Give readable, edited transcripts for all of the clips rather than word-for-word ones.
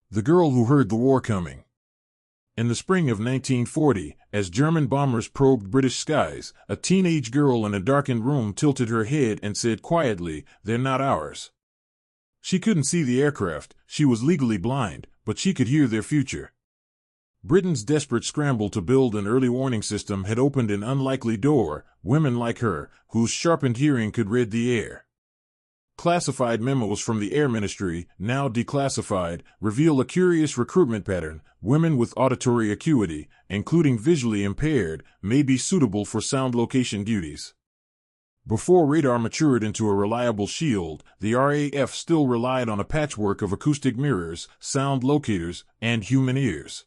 The girl who heard the war coming. In the spring of 1940, as German bombers probed British skies, a teenage girl in a darkened room tilted her head and said quietly, "They're not ours." She couldn't see the aircraft, she was legally blind, but she could hear their future. Britain's desperate scramble to build an early warning system had opened an unlikely door. Women like her, whose sharpened hearing could read the air. Classified memos from the Air Ministry, now declassified, reveal a curious recruitment pattern. Women with auditory acuity, including visually impaired, may be suitable for sound location duties. Before radar matured into a reliable shield, the RAF still relied on a patchwork of acoustic mirrors, sound locators, and human ears.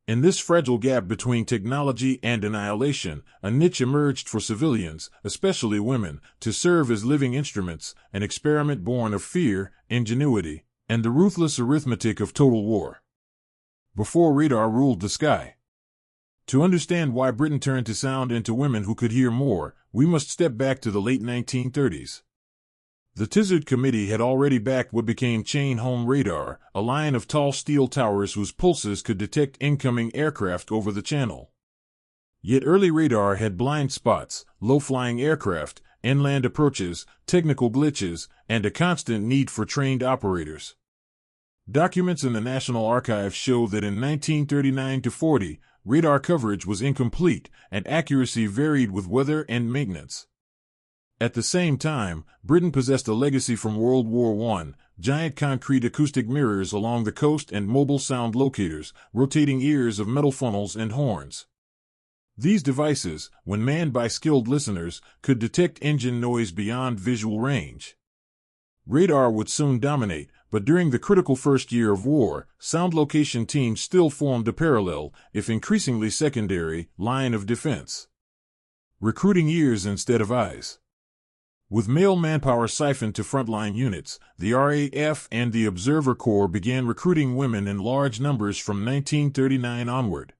In this fragile gap between technology and annihilation, a niche emerged for civilians, especially women, to serve as living instruments, an experiment born of fear, ingenuity, and the ruthless arithmetic of total war. Before radar ruled the sky. To understand why Britain turned to sound and to women who could hear more, we must step back to the late 1930s. The Tizard Committee had already backed what became chain-home radar, a line of tall steel towers whose pulses could detect incoming aircraft over the channel. Yet early radar had blind spots, low-flying aircraft, inland approaches, technical glitches, and a constant need for trained operators. Documents in the National Archives show that in 1939-40, radar coverage was incomplete, and accuracy varied with weather and maintenance. At the same time, Britain possessed a legacy from World War I, giant concrete acoustic mirrors along the coast and mobile sound locators, rotating ears of metal funnels and horns. These devices, when manned by skilled listeners, could detect engine noise beyond visual range. Radar would soon dominate, but during the critical first year of war, sound location teams still formed a parallel, if increasingly secondary, line of defense. Recruiting ears instead of eyes. With male manpower siphoned to frontline units, the RAF and the Observer Corps began recruiting women in large numbers from 1939 onward.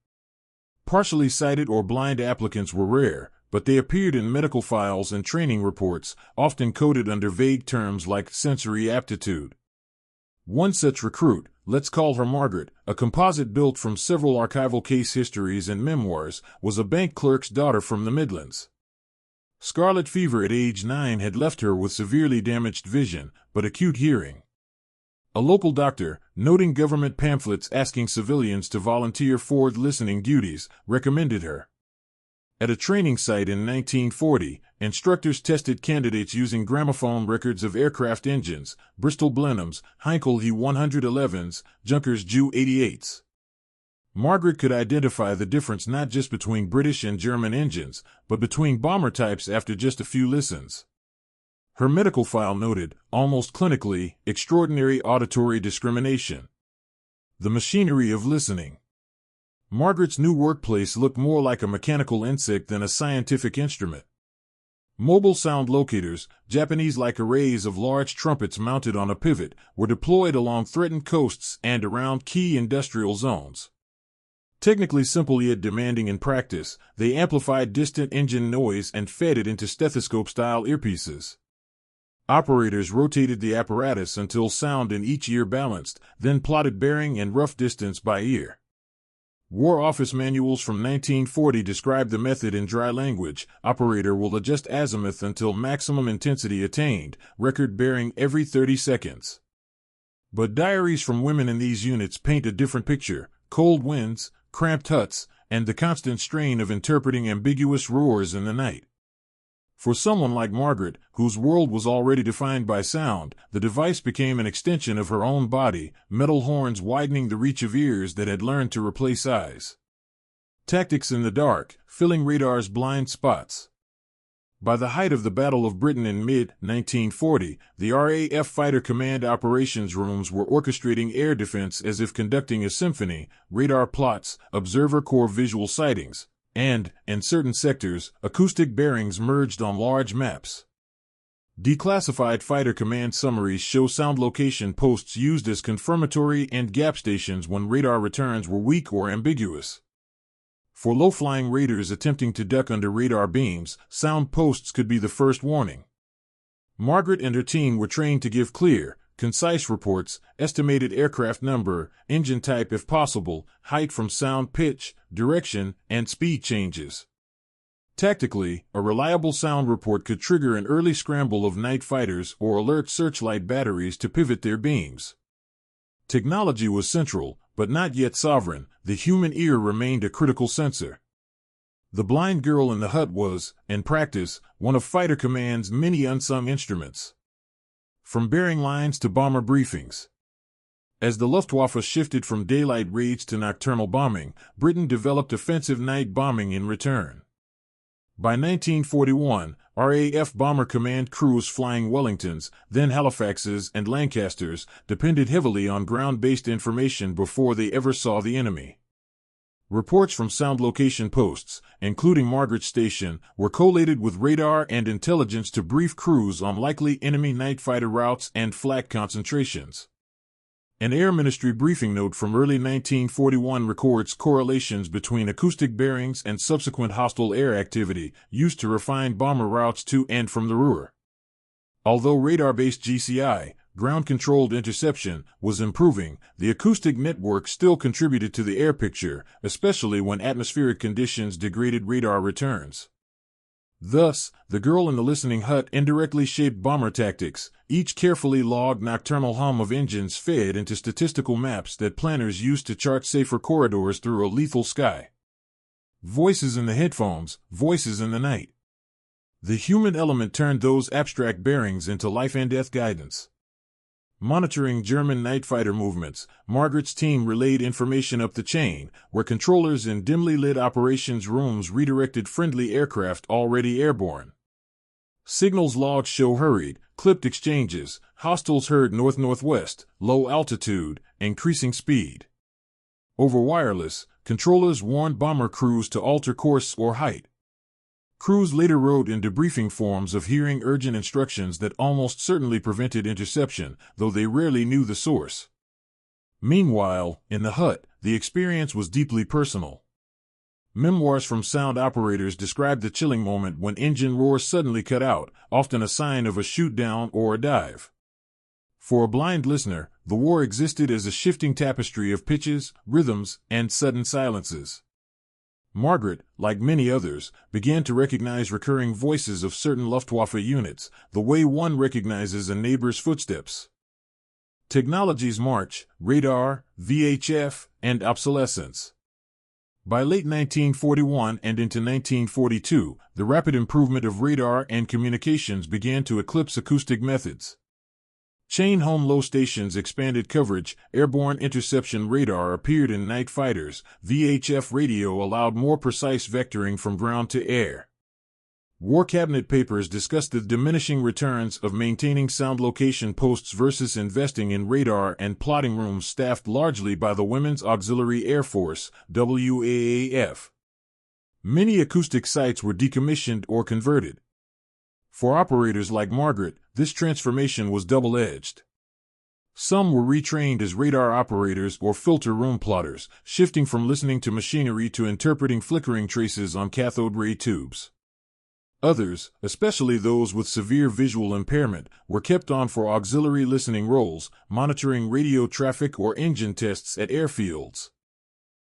Partially sighted or blind applicants were rare, but they appeared in medical files and training reports, often coded under vague terms like sensory aptitude. One such recruit, let's call her Margaret, a composite built from several archival case histories and memoirs, was a bank clerk's daughter from the Midlands. Scarlet fever at age 9 had left her with severely damaged vision, but acute hearing. A local doctor, noting government pamphlets asking civilians to volunteer for listening duties, recommended her. At a training site in 1940, instructors tested candidates using gramophone records of aircraft engines, Bristol Blenheims, Heinkel He 111s, Junkers Ju 88s. Margaret could identify the difference not just between British and German engines, but between bomber types after just a few listens. Her medical file noted, almost clinically, extraordinary auditory discrimination. The machinery of listening. Margaret's new workplace looked more like a mechanical insect than a scientific instrument. Mobile sound locators, Japanese-like arrays of large trumpets mounted on a pivot, were deployed along threatened coasts and around key industrial zones. Technically simple yet demanding in practice, they amplified distant engine noise and fed it into stethoscope-style earpieces. Operators rotated the apparatus until sound in each ear balanced, then plotted bearing and rough distance by ear. War Office manuals from 1940 describe the method in dry language. Operator will adjust azimuth until maximum intensity attained, record bearing every 30 seconds. But diaries from women in these units paint a different picture: cold winds, cramped huts, and the constant strain of interpreting ambiguous roars in the night. For someone like Margaret, whose world was already defined by sound, the device became an extension of her own body, metal horns widening the reach of ears that had learned to replace eyes. Tactics in the dark, filling radar's blind spots. By the height of the Battle of Britain in mid-1940, the RAF Fighter Command operations rooms were orchestrating air defense as if conducting a symphony, radar plots, Observer Corps visual sightings, and, in certain sectors, acoustic bearings merged on large maps. Declassified Fighter Command summaries show sound location posts used as confirmatory and gap stations when radar returns were weak or ambiguous. For low-flying raiders attempting to duck under radar beams, sound posts could be the first warning. Margaret and her team were trained to give clear, concise reports, estimated aircraft number, engine type if possible, height from sound pitch, direction, and speed changes. Tactically, a reliable sound report could trigger an early scramble of night fighters or alert searchlight batteries to pivot their beams. Technology was central, but not yet sovereign. The human ear remained a critical sensor. The blind girl in the hut was, in practice, one of Fighter Command's many unsung instruments. From bearing lines to bomber briefings. As the Luftwaffe shifted from daylight raids to nocturnal bombing, Britain developed offensive night bombing in return. By 1941, RAF Bomber Command crews flying Wellingtons, then Halifaxes and Lancasters, depended heavily on ground-based information before they ever saw the enemy. Reports from sound location posts, including Margaret Station, were collated with radar and intelligence to brief crews on likely enemy night fighter routes and flak concentrations. An Air Ministry briefing note from early 1941 records correlations between acoustic bearings and subsequent hostile air activity, used to refine bomber routes to and from the Ruhr. Although radar-based GCI, ground-controlled interception, was improving, the acoustic network still contributed to the air picture, especially when atmospheric conditions degraded radar returns. Thus, the girl in the listening hut indirectly shaped bomber tactics. Each carefully logged nocturnal hum of engines fed into statistical maps that planners used to chart safer corridors through a lethal sky. Voices in the headphones, voices in the night. The human element turned those abstract bearings into life-and-death guidance. Monitoring German night fighter movements, Margaret's team relayed information up the chain, where controllers in dimly lit operations rooms redirected friendly aircraft already airborne. Signals logs show hurried, clipped exchanges, hostiles heard north-northwest, low altitude, increasing speed. Over wireless, controllers warned bomber crews to alter course or height. Crews later wrote in debriefing forms of hearing urgent instructions that almost certainly prevented interception, though they rarely knew the source. Meanwhile, in the hut, the experience was deeply personal. Memoirs from sound operators describe the chilling moment when engine roars suddenly cut out, often a sign of a shoot-down or a dive. For a blind listener, the war existed as a shifting tapestry of pitches, rhythms, and sudden silences. Margaret, like many others, began to recognize recurring voices of certain Luftwaffe units, the way one recognizes a neighbor's footsteps. Technologies march, radar, VHF, and obsolescence. By late 1941 and into 1942, the rapid improvement of radar and communications began to eclipse acoustic methods. Chain home low stations expanded coverage, airborne interception radar appeared in night fighters, VHF radio allowed more precise vectoring from ground to air. War Cabinet papers discussed the diminishing returns of maintaining sound location posts versus investing in radar and plotting rooms staffed largely by the Women's Auxiliary Air Force, WAAF. Many acoustic sites were decommissioned or converted. For operators like Margaret, this transformation was double-edged. Some were retrained as radar operators or filter room plotters, shifting from listening to machinery to interpreting flickering traces on cathode ray tubes. Others, especially those with severe visual impairment, were kept on for auxiliary listening roles, monitoring radio traffic or engine tests at airfields.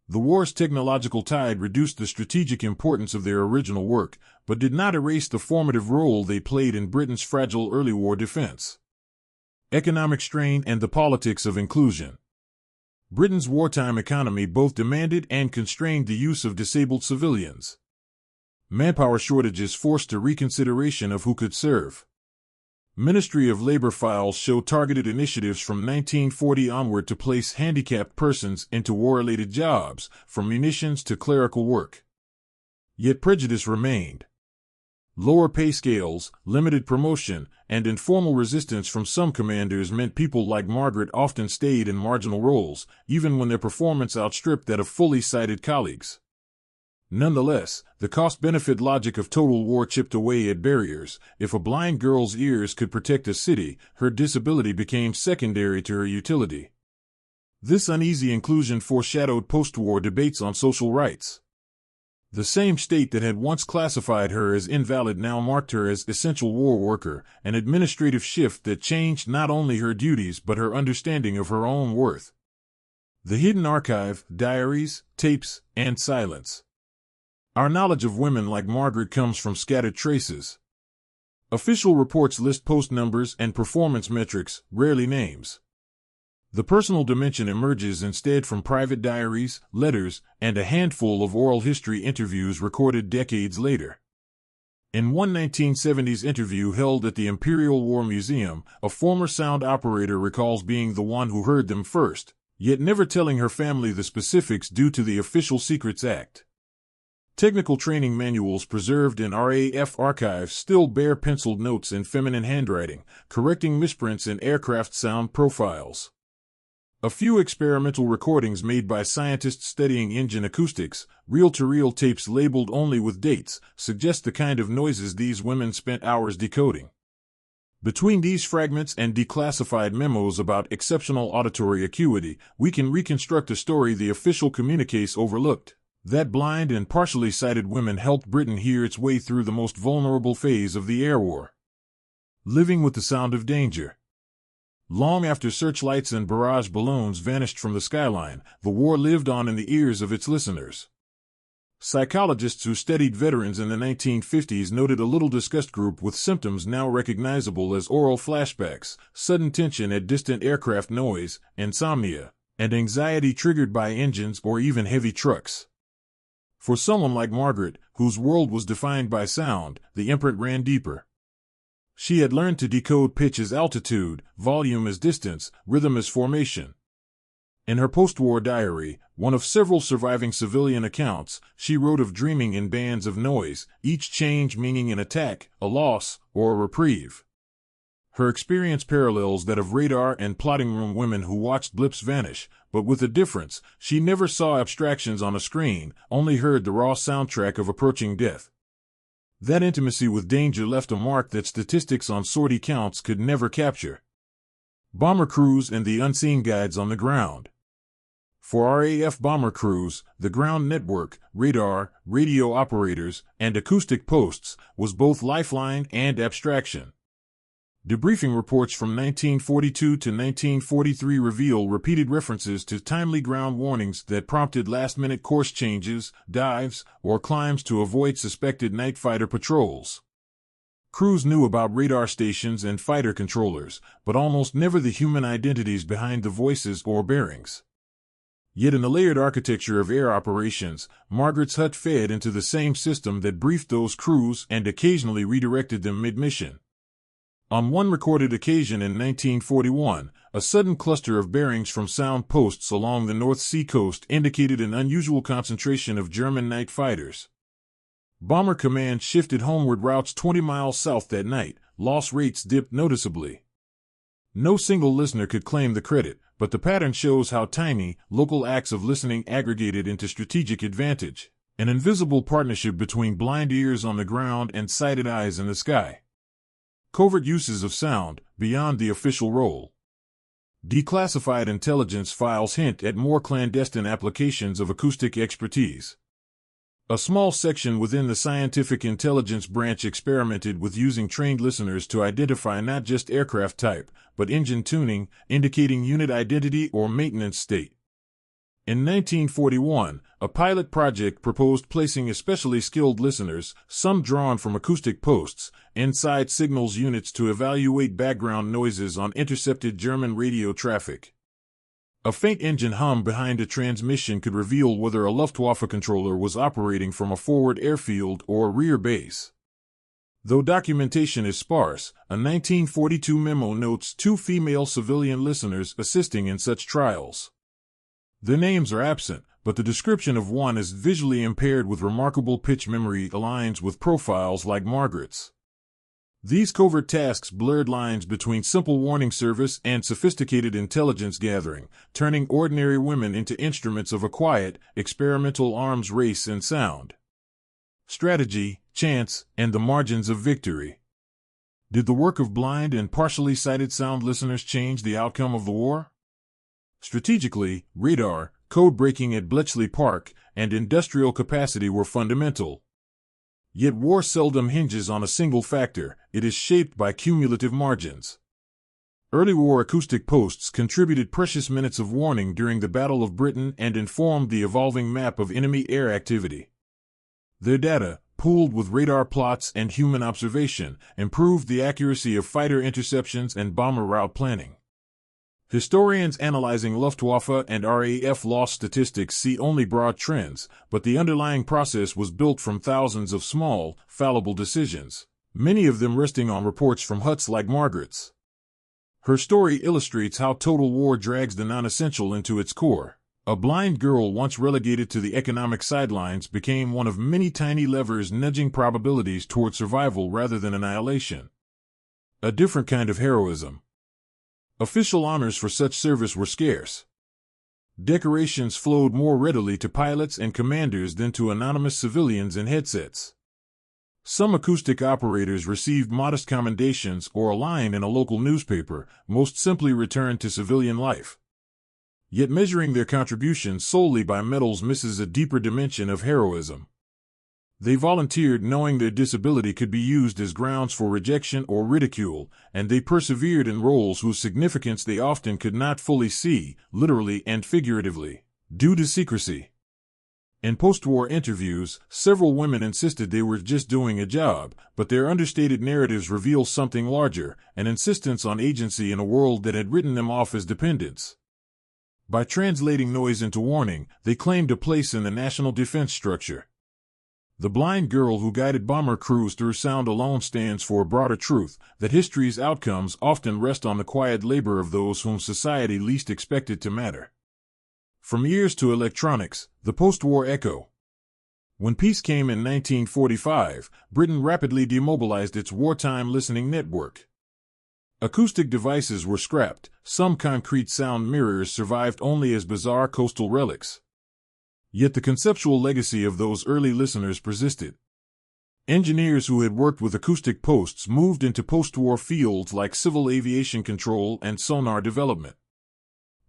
The war's technological tide reduced the strategic importance of their original work, but did not erase the formative role they played in Britain's fragile early war defense. Economic strain and the politics of inclusion. Britain's wartime economy both demanded and constrained the use of disabled civilians. Manpower shortages forced a reconsideration of who could serve. Ministry of Labor files show targeted initiatives from 1940 onward to place handicapped persons into war-related jobs, from munitions to clerical work. Yet prejudice remained. Lower pay scales, limited promotion, and informal resistance from some commanders meant people like Margaret often stayed in marginal roles, even when their performance outstripped that of fully sighted colleagues. Nonetheless, the cost-benefit logic of total war chipped away at barriers. If a blind girl's ears could protect a city, her disability became secondary to her utility. This uneasy inclusion foreshadowed post-war debates on social rights. The same state that had once classified her as invalid now marked her as essential war worker, an administrative shift that changed not only her duties but her understanding of her own worth. The hidden archive, diaries, tapes, and silence. Our knowledge of women like Margaret comes from scattered traces. Official reports list post numbers and performance metrics, rarely names. The personal dimension emerges instead from private diaries, letters, and a handful of oral history interviews recorded decades later. In one 1970s interview held at the Imperial War Museum, a former sound operator recalls being the one who heard them first, yet never telling her family the specifics due to the Official Secrets Act. Technical training manuals preserved in RAF archives still bear penciled notes in feminine handwriting, correcting misprints in aircraft sound profiles. A few experimental recordings made by scientists studying engine acoustics, reel-to-reel tapes labeled only with dates, suggest the kind of noises these women spent hours decoding. Between these fragments and declassified memos about exceptional auditory acuity, we can reconstruct a story the official communiques overlooked. That blind and partially sighted women helped Britain hear its way through the most vulnerable phase of the air war. Living with the sound of danger. Long after searchlights and barrage balloons vanished from the skyline, the war lived on in the ears of its listeners. Psychologists who studied veterans in the 1950s noted a little-discussed group with symptoms now recognizable as oral flashbacks, sudden tension at distant aircraft noise, insomnia, and anxiety triggered by engines or even heavy trucks. For someone like Margaret, whose world was defined by sound, the imprint ran deeper. She had learned to decode pitch as altitude, volume as distance, rhythm as formation. In her post-war diary, one of several surviving civilian accounts, she wrote of dreaming in bands of noise, each change meaning an attack, a loss, or a reprieve. Her experience parallels that of radar and plotting room women who watched blips vanish, but with a difference: she never saw abstractions on a screen, only heard the raw soundtrack of approaching death. That intimacy with danger left a mark that statistics on sortie counts could never capture. Bomber crews and the unseen guides on the ground. For RAF bomber crews, the ground network, radar, radio operators, and acoustic posts was both lifeline and abstraction. Debriefing reports from 1942 to 1943 reveal repeated references to timely ground warnings that prompted last-minute course changes, dives, or climbs to avoid suspected night fighter patrols. Crews knew about radar stations and fighter controllers, but almost never the human identities behind the voices or bearings. Yet in the layered architecture of air operations, Margaret's hut fed into the same system that briefed those crews and occasionally redirected them mid-mission. On one recorded occasion in 1941, a sudden cluster of bearings from sound posts along the North Sea coast indicated an unusual concentration of German night fighters. Bomber Command shifted homeward routes 20 miles south that night. Loss rates dipped noticeably. No single listener could claim the credit, but the pattern shows how tiny, local acts of listening aggregated into strategic advantage, an invisible partnership between blind ears on the ground and sighted eyes in the sky. Covert uses of sound, beyond the official role. Declassified intelligence files hint at more clandestine applications of acoustic expertise. A small section within the scientific intelligence branch experimented with using trained listeners to identify not just aircraft type, but engine tuning, indicating unit identity or maintenance state. In 1941, a pilot project proposed placing especially skilled listeners, some drawn from acoustic posts, inside signals units to evaluate background noises on intercepted German radio traffic. A faint engine hum behind a transmission could reveal whether a Luftwaffe controller was operating from a forward airfield or rear base. Though documentation is sparse, a 1942 memo notes 2 female civilian listeners assisting in such trials. Their names are absent, but the description of one as visually impaired with remarkable pitch memory aligns with profiles like Margaret's. These covert tasks blurred lines between simple warning service and sophisticated intelligence gathering, turning ordinary women into instruments of a quiet, experimental arms race in sound. Strategy, chance, and the margins of victory. Did the work of blind and partially sighted sound listeners change the outcome of the war? Strategically, radar, code breaking at Bletchley Park, and industrial capacity were fundamental. Yet war seldom hinges on a single factor, it is shaped by cumulative margins. Early war acoustic posts contributed precious minutes of warning during the Battle of Britain and informed the evolving map of enemy air activity. Their data, pooled with radar plots and human observation, improved the accuracy of fighter interceptions and bomber route planning. Historians analyzing Luftwaffe and RAF loss statistics see only broad trends, but the underlying process was built from thousands of small, fallible decisions, many of them resting on reports from huts like Margaret's. Her story illustrates how total war drags the non-essential into its core. A blind girl once relegated to the economic sidelines became one of many tiny levers nudging probabilities toward survival rather than annihilation. A different kind of heroism. Official honors for such service were scarce. Decorations flowed more readily to pilots and commanders than to anonymous civilians in headsets. Some acoustic operators received modest commendations or a line in a local newspaper, most simply returned to civilian life. Yet measuring their contributions solely by medals misses a deeper dimension of heroism. They volunteered knowing their disability could be used as grounds for rejection or ridicule, and they persevered in roles whose significance they often could not fully see, literally and figuratively, due to secrecy. In post-war interviews, several women insisted they were just doing a job, but their understated narratives reveal something larger, an insistence on agency in a world that had written them off as dependents. By translating noise into warning, they claimed a place in the national defense structure. The blind girl who guided bomber crews through sound alone stands for a broader truth, that history's outcomes often rest on the quiet labor of those whom society least expected to matter. From ears to electronics, the post-war echo. When peace came in 1945, Britain rapidly demobilized its wartime listening network. Acoustic devices were scrapped, some concrete sound mirrors survived only as bizarre coastal relics. Yet the conceptual legacy of those early listeners persisted. Engineers who had worked with acoustic posts moved into post-war fields like civil aviation control and sonar development.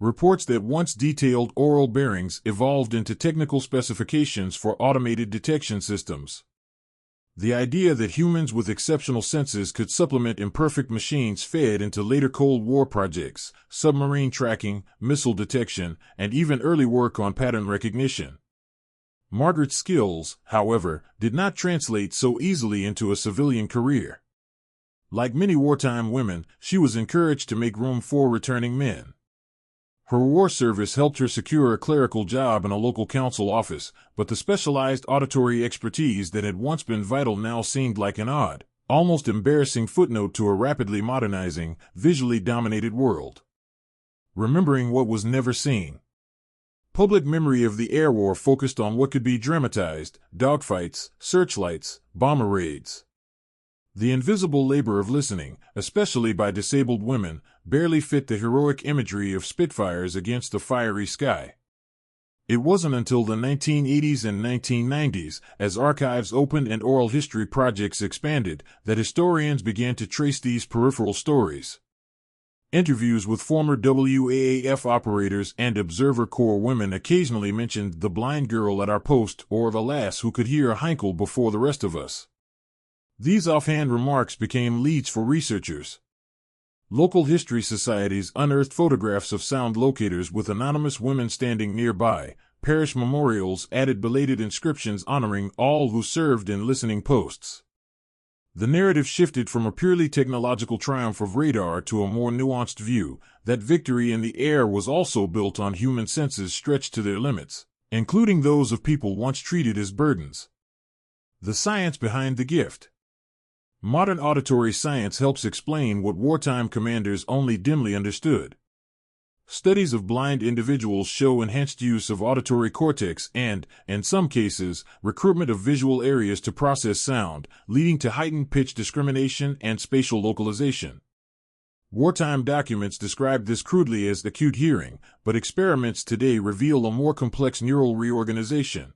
Reports that once detailed oral bearings evolved into technical specifications for automated detection systems. The idea that humans with exceptional senses could supplement imperfect machines fed into later Cold War projects, submarine tracking, missile detection, and even early work on pattern recognition. Margaret's skills, however, did not translate so easily into a civilian career. Like many wartime women, she was encouraged to make room for returning men. Her war service helped her secure a clerical job in a local council office, but the specialized auditory expertise that had once been vital now seemed like an odd, almost embarrassing footnote to a rapidly modernizing, visually dominated world. Remembering what was never seen. Public memory of the air war focused on what could be dramatized: dogfights, searchlights, bomber raids. The invisible labor of listening, especially by disabled women, barely fit the heroic imagery of Spitfires against a fiery sky. It wasn't until the 1980s and 1990s, as archives opened and oral history projects expanded, that historians began to trace these peripheral stories. Interviews with former WAAF operators and Observer Corps women occasionally mentioned the blind girl at our post or the lass who could hear a Heinkel before the rest of us. These offhand remarks became leads for researchers. Local history societies unearthed photographs of sound locators with anonymous women standing nearby. Parish memorials added belated inscriptions honoring all who served in listening posts. The narrative shifted from a purely technological triumph of radar to a more nuanced view that victory in the air was also built on human senses stretched to their limits, including those of people once treated as burdens. The science behind the gift. Modern auditory science helps explain what wartime commanders only dimly understood. Studies of blind individuals show enhanced use of auditory cortex and, in some cases, recruitment of visual areas to process sound, leading to heightened pitch discrimination and spatial localization. Wartime documents describe this crudely as acute hearing, but experiments today reveal a more complex neural reorganization.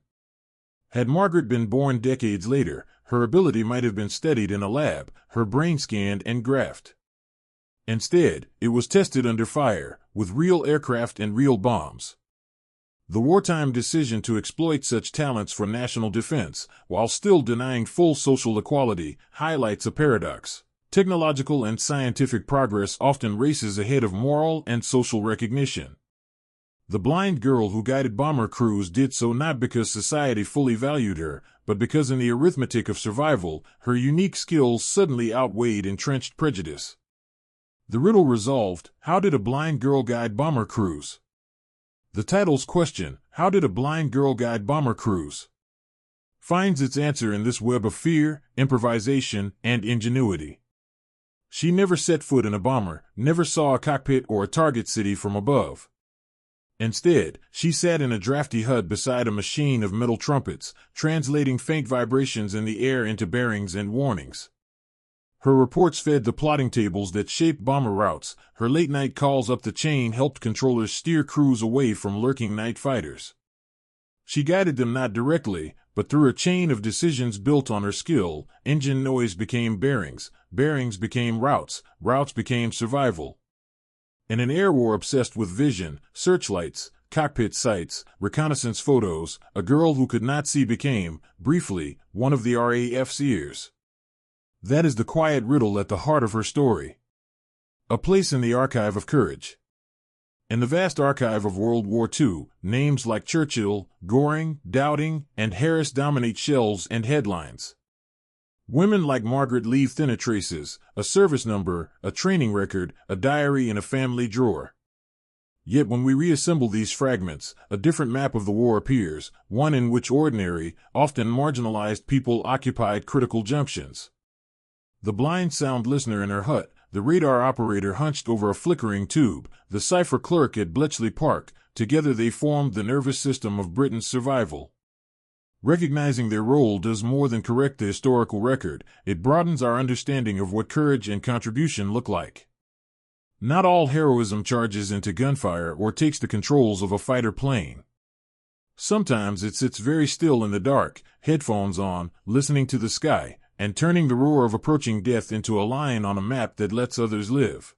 Had Margaret been born decades later, her ability might have been studied in a lab, her brain scanned and graphed. Instead, it was tested under fire, with real aircraft and real bombs. The wartime decision to exploit such talents for national defense, while still denying full social equality, highlights a paradox. Technological and scientific progress often races ahead of moral and social recognition. The blind girl who guided bomber crews did so not because society fully valued her, but because in the arithmetic of survival, her unique skills suddenly outweighed entrenched prejudice. The riddle resolved: how did a blind girl guide bomber crews? The title's question, "How did a blind girl guide bomber crews?" finds its answer in this web of fear, improvisation, and ingenuity. She never set foot in a bomber, never saw a cockpit or a target city from above. Instead, she sat in a drafty hut beside a machine of metal trumpets, translating faint vibrations in the air into bearings and warnings. Her reports fed the plotting tables that shaped bomber routes. Her late-night calls up the chain helped controllers steer crews away from lurking night fighters. She guided them not directly, but through a chain of decisions built on her skill. Engine noise became bearings, bearings became routes, routes became survival. In an air war obsessed with vision, searchlights, cockpit sights, reconnaissance photos, a girl who could not see became, briefly, one of the RAF's ears. That is the quiet riddle at the heart of her story. A place in the archive of courage. In the vast archive of World War II, names like Churchill, Goring, Dowding, and Harris dominate shelves and headlines. Women like Margaret leave thinner traces, a service number, a training record, a diary in a family drawer. Yet when we reassemble these fragments, a different map of the war appears, one in which ordinary, often marginalized people occupied critical junctions. The blind sound listener in her hut, the radar operator hunched over a flickering tube, the cipher clerk at Bletchley Park, together they formed the nervous system of Britain's survival. Recognizing their role does more than correct the historical record, it broadens our understanding of what courage and contribution look like. Not all heroism charges into gunfire or takes the controls of a fighter plane. Sometimes it sits very still in the dark, headphones on, listening to the sky, and turning the roar of approaching death into a line on a map that lets others live.